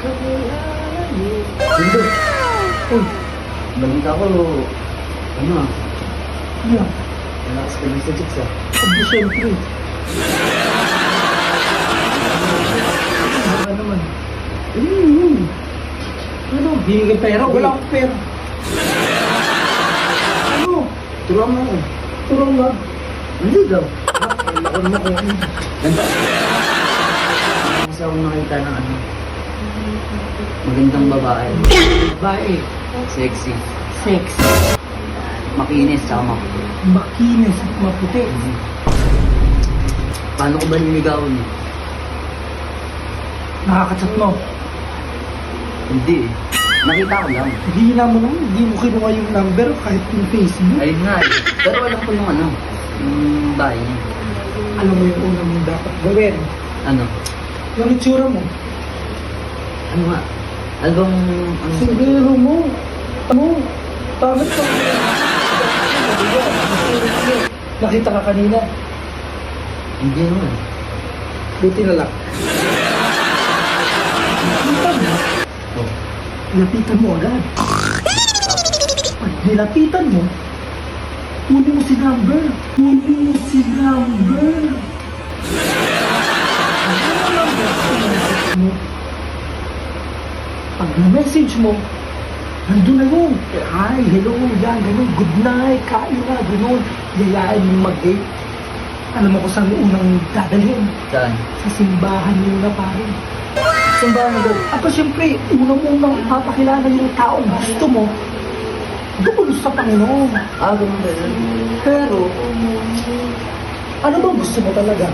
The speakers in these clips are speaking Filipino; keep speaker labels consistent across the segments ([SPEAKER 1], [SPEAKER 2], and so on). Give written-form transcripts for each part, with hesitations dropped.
[SPEAKER 1] Hindi. Uy, balita ko, ano ah?
[SPEAKER 2] Ano?
[SPEAKER 1] Malakas ka din sa chicks ah.
[SPEAKER 2] Aba, siyempre. Baka naman. Ano? Hingi ka pera? Wala akong pera. Ano?
[SPEAKER 1] Turuan mo ako.
[SPEAKER 2] Turang lang.
[SPEAKER 1] Hindi daw. Kailangan mo kung ano. Ganda. Kasi ako nakita ng ano. Magandang babae.
[SPEAKER 2] Bae.
[SPEAKER 1] Sexy.
[SPEAKER 2] Sex.
[SPEAKER 1] Makinis, tsaka maputi.
[SPEAKER 2] Makinis at maputi.
[SPEAKER 1] Paano ko ba niligawan niya?
[SPEAKER 2] Nakakachat mo.
[SPEAKER 1] Hindi eh. Nakita ko lang.
[SPEAKER 2] Hindi na mo naman. Hindi mo kinuha yung number kahit yung Facebook.
[SPEAKER 1] Ayun nga eh. Pero alam ko yung ano. Yung bahay niya.
[SPEAKER 2] Alam mo yung unang mong dapat gawin.
[SPEAKER 1] Ano?
[SPEAKER 2] Yung itsura mo.
[SPEAKER 1] Ano nga? Ano bang... Ano?
[SPEAKER 2] Siguro mo. Ano? Pangit ka. Nakita ka kanina.
[SPEAKER 1] Hindi naman.
[SPEAKER 2] Buti na lang. Lapitan mo.
[SPEAKER 1] Oh.
[SPEAKER 2] Lapitan mo agad. Pag nilapitan mo, kunin mo si number. Kunin mo si number. Pag na-message mo, nandun na yun. Hi, hello, yan, ganun, good night, kain na, ganun. Yayain mo mag-date. Alam mo kung saan mo unang dadalhin?
[SPEAKER 1] Saan?
[SPEAKER 2] Sa simbahan nyo na pare.
[SPEAKER 1] Simbahan daw.
[SPEAKER 2] At syempre, unang-unang papakilala yung taong gusto mo, doon sa Panginoon.
[SPEAKER 1] Ah, ganun ba yun?
[SPEAKER 2] Pero, ano bang gusto mo talaga?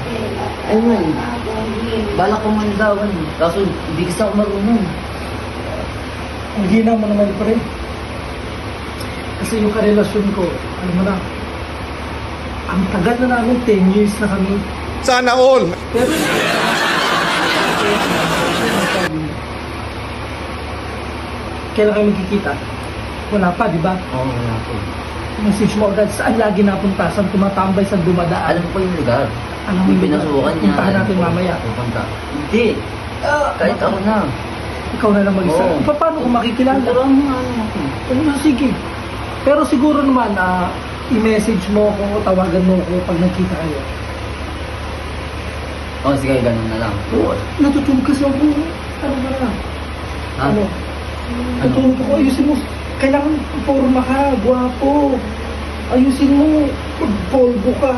[SPEAKER 1] Ayun nga eh. Balak ko manligawan eh. Kaso hindi kasi ako marunong.
[SPEAKER 2] Ang hina mo naman pa rin. Kasi yung karelasyon ko, alam mo na, ang tagal na namin, 10 years na kami.
[SPEAKER 3] Sana all!
[SPEAKER 2] Pero, kailan kayo magkikita? Wala pa, di ba?
[SPEAKER 1] Oo, wala ko.
[SPEAKER 2] Message mo agad, saan lagi napunta? Saan tumatambay, saan dumadaan?
[SPEAKER 1] Alam ko yung lugar.
[SPEAKER 2] Alam mo
[SPEAKER 1] Yung
[SPEAKER 2] yung
[SPEAKER 1] pinasukan niya.
[SPEAKER 2] puntahan natin
[SPEAKER 1] alam ko.
[SPEAKER 2] mamaya.
[SPEAKER 1] Pupunta. Hindi. Kahit ako na.
[SPEAKER 2] Ikaw na lang mag-isa.
[SPEAKER 1] Oo.
[SPEAKER 2] Paano kung makikilala?
[SPEAKER 1] Turuan mo ano ako.
[SPEAKER 2] Ano, sige. Pero siguro naman, i-message mo ako, tawagan mo ako pag nagkita kayo.
[SPEAKER 1] Oo, sige, ganun na lang.
[SPEAKER 2] Oo, natutulog kasi ako. Ano ba na?
[SPEAKER 1] Ha?
[SPEAKER 2] Ano? Natutulog ako, ayusin mo. Kailangan forma ka, guwapo. Ayusin mo, magpolvo ka,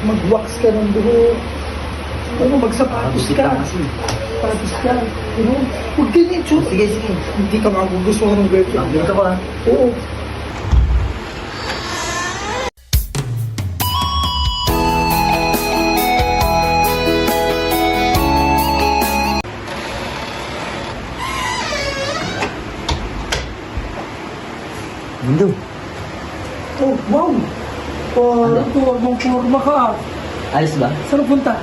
[SPEAKER 2] mag-wax ka ng buhok. Ano, magsapatos
[SPEAKER 1] Gusto
[SPEAKER 2] ka.
[SPEAKER 1] kasi.
[SPEAKER 2] Sapatos ka. Ano? Huwag ganyan, Chut.
[SPEAKER 1] Sige, sige.
[SPEAKER 2] Hindi ka magugustuhan ng girlfriend.
[SPEAKER 1] Dito ka.
[SPEAKER 2] Oo.
[SPEAKER 1] Mundo.
[SPEAKER 2] Oh, wow! Parang formang-forma ka.
[SPEAKER 1] Ayos ba?
[SPEAKER 2] Saan punta?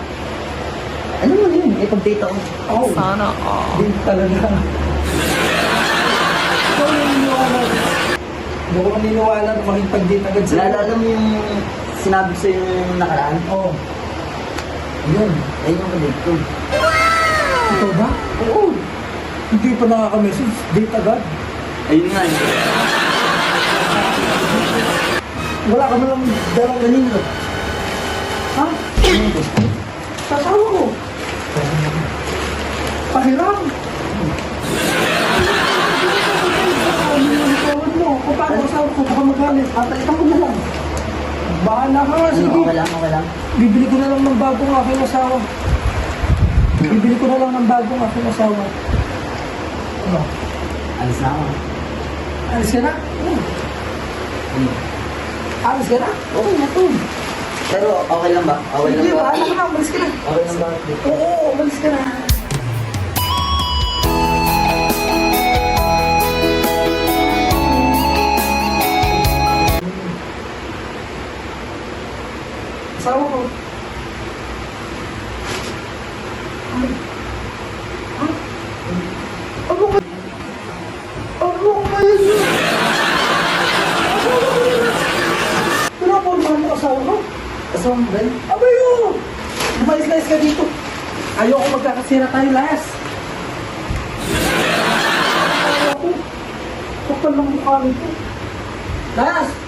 [SPEAKER 1] Ano mo yun? Ipag-date ako.
[SPEAKER 2] Oh, sana din talaga. Ikaw na niniwala. Hindi ko maniniwala na makipag-date agad sa'yo.
[SPEAKER 1] Naalala mo yung sinabi ko sa'yo yung nakaraan?
[SPEAKER 2] Oo.
[SPEAKER 1] Ayun. Ayun yung kadate ko.
[SPEAKER 2] Ikaw ba? Oo. Hindi pa nakaka-message. Date agad.
[SPEAKER 1] Ayun nga.
[SPEAKER 2] Wala ka nalang dalang ganito. Ha? Sasawa ko. Pahiram. Tawad mo. Kung paano asawa ko, baka magalit. Patalitan ko na lang. Bahala ka nga, sige.
[SPEAKER 1] Okay lang, okay lang.
[SPEAKER 2] Bibili ko na lang ng bagong aking asawa. Bibili ko na lang ng bagong aking asawa. Ano?
[SPEAKER 1] Alis na ako.
[SPEAKER 2] Alis ka na?
[SPEAKER 1] Ano?
[SPEAKER 2] Alis ka na?
[SPEAKER 1] Okay na to. Pero okay lang ba? Okay lang
[SPEAKER 2] Hindi,
[SPEAKER 1] ba?
[SPEAKER 2] bahala ka na. Umalis ka na.
[SPEAKER 1] Okay lang ba?
[SPEAKER 2] Oo, umalis ka na. Asawa ko. Ay. Ha? Ano ka? Ano ka yun? Asawa ko yun. Pinapormahan mo asawa ko?
[SPEAKER 1] Asawa mo ba yun?
[SPEAKER 2] Abay yun! Lumayas-layas ka dito. Ayoko magkakasira tayo last. Kapal lang mukha nito.
[SPEAKER 1] Las!